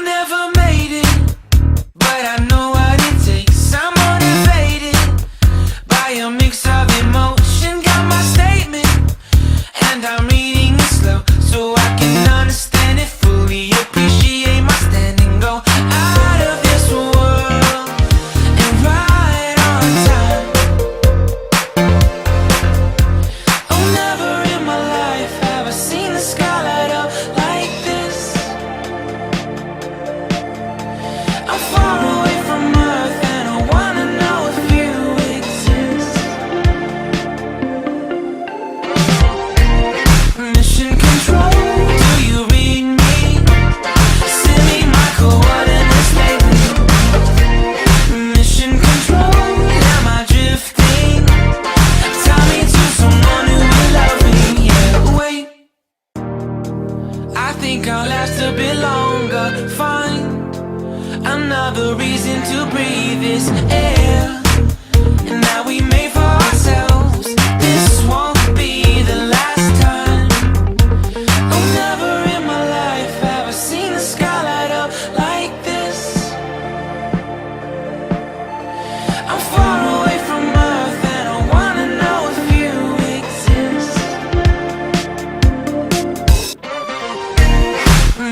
never made it, but I know what it takes. I'm motivated by a mix of emotion. Got my statement, and I'm reading it slow so I can understand it fully. Appreciate my standing, go out of this world and right on time. Oh, never in my life have I seen the sky light up like this. I'm far away from Earth and I wanna know if you exist. Mission control, do you read me? Send me my coordinates lately. Mission control, am I drifting? Tie me to someone who will love me. Yeah, wait, I think I'll last a bit longer. Find another reason to breathe this air, and that we made for ourselves. This won't be the last time. Oh, never in my life have I seen the sky light up like this. I'm far away from Earth and I wanna know if you exist.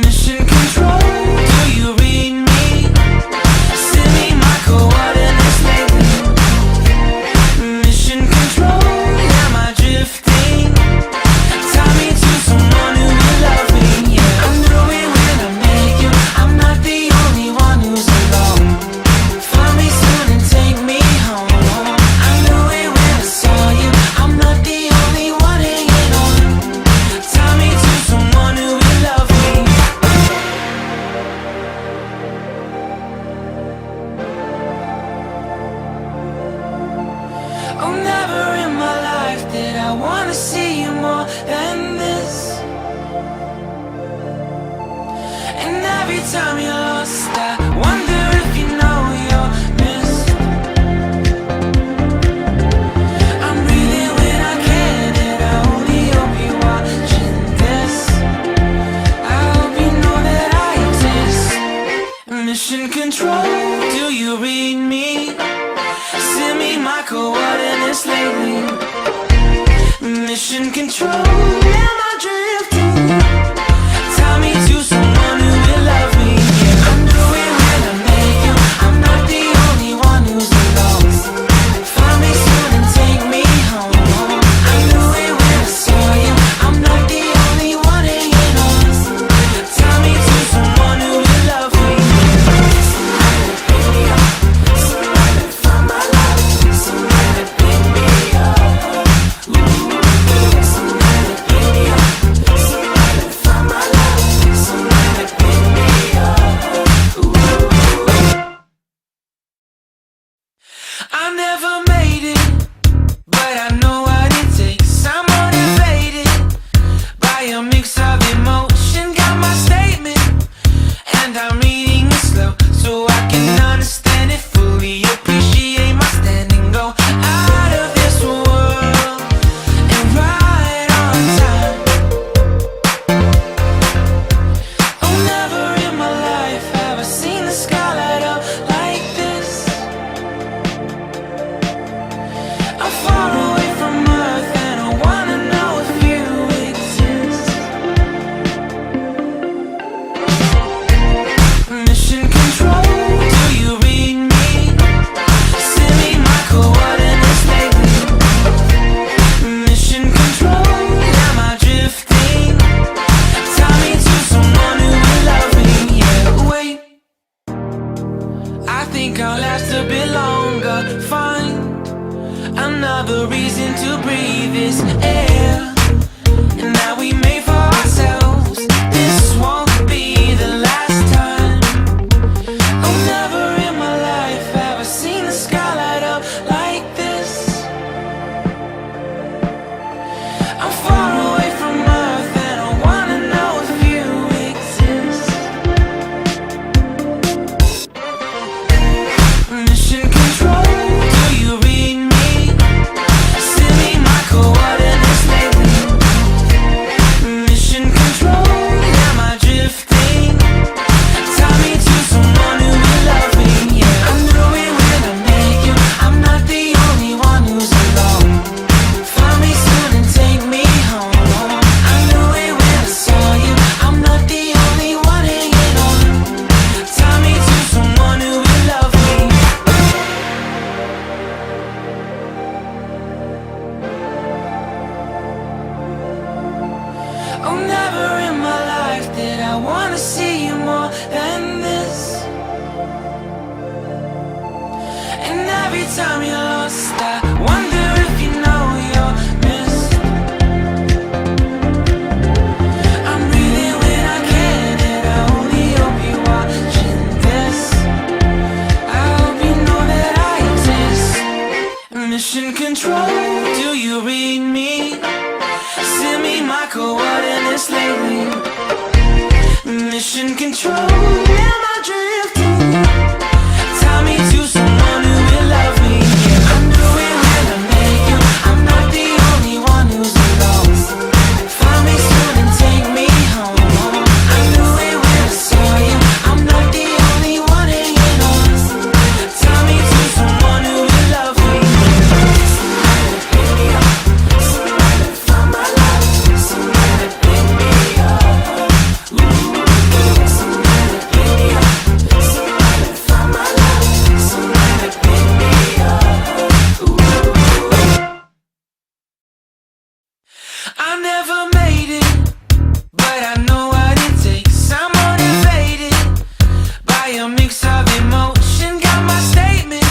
Mission control, do you read me? Send me my coordinates lately. Mission control, am I drifting? Tie me to someone who will love me. Yeah, I knew it when I met you. I'm not the only one who's alone. Find me soon and take me home. I knew it when I saw you. I'm not the only one hanging on. Tie me to someone who will love me. Oh, never in my life did I wanna see you more than this. And every time you're lost, I wonder if you know you're missed. I'm breathing when I can, and I only hope you're watching this. I hope you know that I exist. Mission control, do you read me? Send me my coordinates lately. Mission control, am I drifting? Tie me to someone who will love me. Yeah, I knew it when I met you. I'm not the only one who's alone. Find me soon and take me home. I knew it when I saw you. I'm not the only one hanging on. Tie me to someone who will love me. Somebody pick me up. Somebody find my love. Somebody pick me up. Somebody pick me up. Somebody find my love. Somebody pick me up. I never made it, but I know what it takes. I'm motivated by a mix of emotion. Got my statement, and I'm reading it slow so I can understand it fully. Appreciate my standing, go out of this world and right on time. Oh, never in my life have I seen the sky light up like this. I'm far away from Earth and I wanna know if you exist. Mission control, do you read me? Send me my coordinates lately. Mission control, am I drifting? Tie me to someone who will love me. Yeah, wait, I think I'll last a bit longer. Find another reason to breathe this air, and that we made for ourselves. This won't be the last time. Oh, never in my life have I seen the sky light up like this. I'm far away from Earth and I wanna know if you exist. Mission control, do you read me? Send me my coordinates see you more than this. And every time you're lost, I wonder if you know you're missed. I'm breathing when I can, and I only hope you're watching this. I hope you know that I exist. Mission control, do you read me? Send me my coordinates lately. Mission control, am I drifting? Tie me to someone who will love me. Yeah, I'm doing well, I make you. I'm not the only one who's lost. Find me soon and take me home. I'm doing well, I saw you. I'm not the only one hanging on. Tie me to someone who will love me. Somebody pick me up. Somebody find my life. Somebody pick me up. Somebody pick me up. Somebody find my life. Somebody pick me up. I never made it, but I know what it takes. I'm motivated by a mix of emotion. Got my statement,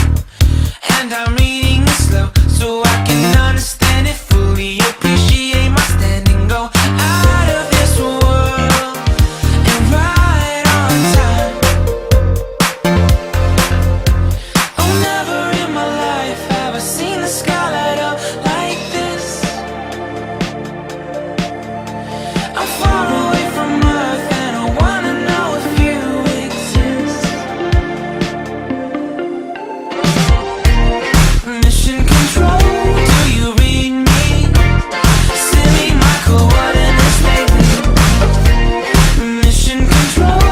and I'm reading it slow so I can understand it fully. Appreciate my standing, go out of this world and right on time. Oh, never in my life have I seen the sky light up like this. I'm far away from Earth and I wanna know if you exist. Mission control, do you read me? Send me my coordinates lately. Mission control,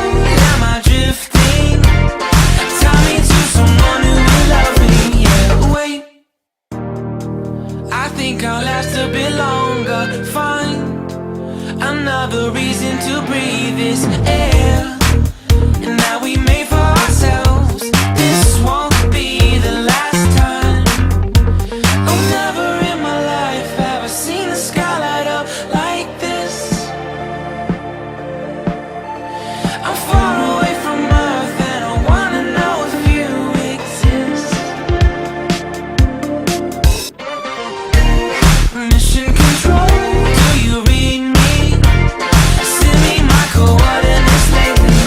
am I drifting? Tie me to someone who will love me. Yeah, wait, I think I'll last a bit longer. Fine, another reason to breathe this air. And now we made for ourselves. This won't be the last time. Oh, never in my life have I seen the sky light up like this. I'm far away from Earth and I wanna know if you exist. Mission control, do you read me? Send me my coordinates lately.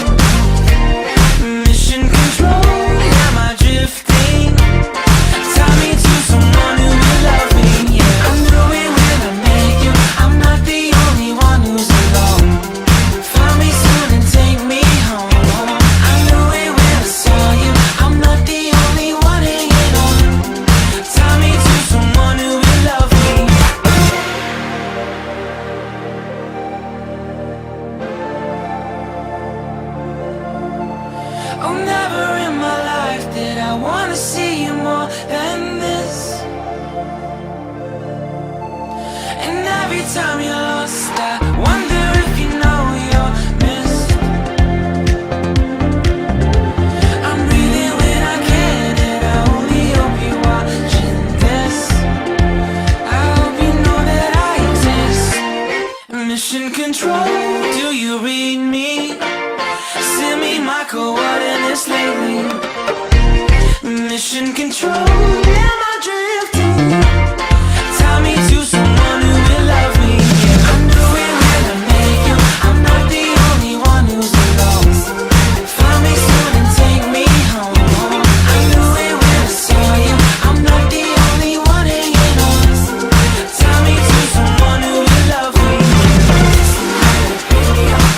Mission control, am I drifting? Tie me to someone who will love me. Yeah, I'm doing well, I make you. I'm not the only one who's alone. Find me soon and take me home. I'm doing well, I saw you. I'm not the only one hanging on. Tie me to someone who will love me. Oh, never in my life did I wanna see you more than this. And every time you're lost, I wonder if you know you're missed. I'm breathing when I can, and I only hope you're watching this. I hope you know that I exist. Mission control, do you read me? Send me my coordinates lately. Mission control, am I drifting? Tie me to someone who will love me. Yeah, I'm doing well, I make you. I'm not the only one who's lost. Find me soon and take me home. I'm doing well, I saw you. I'm not the only one hanging on. Tie me to someone who will love me. Somebody pick me up.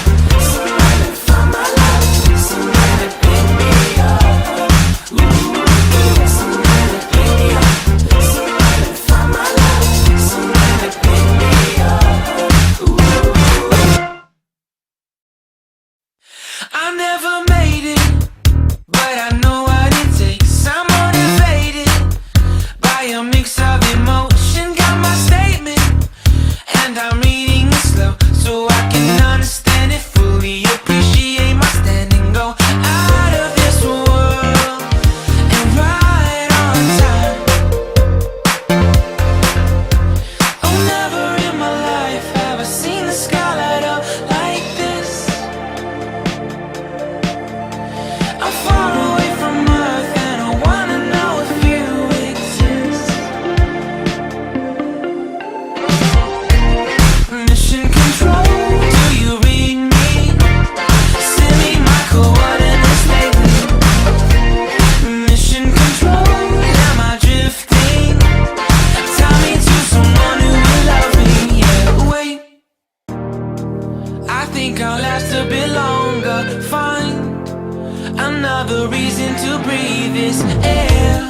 Somebody find my life. Somebody pick me up. Somebody pick me up. Somebody find my life. Somebody pick me up. I never made it, but I know what it takes. I'm motivated by a mix of emotion. Got my statement, and I'm reading it slow so I can understand it fully. Appreciate my standing, go out of this world and right on time. Oh, never in my life have I seen the sky light up like this. another reason to breathe this air.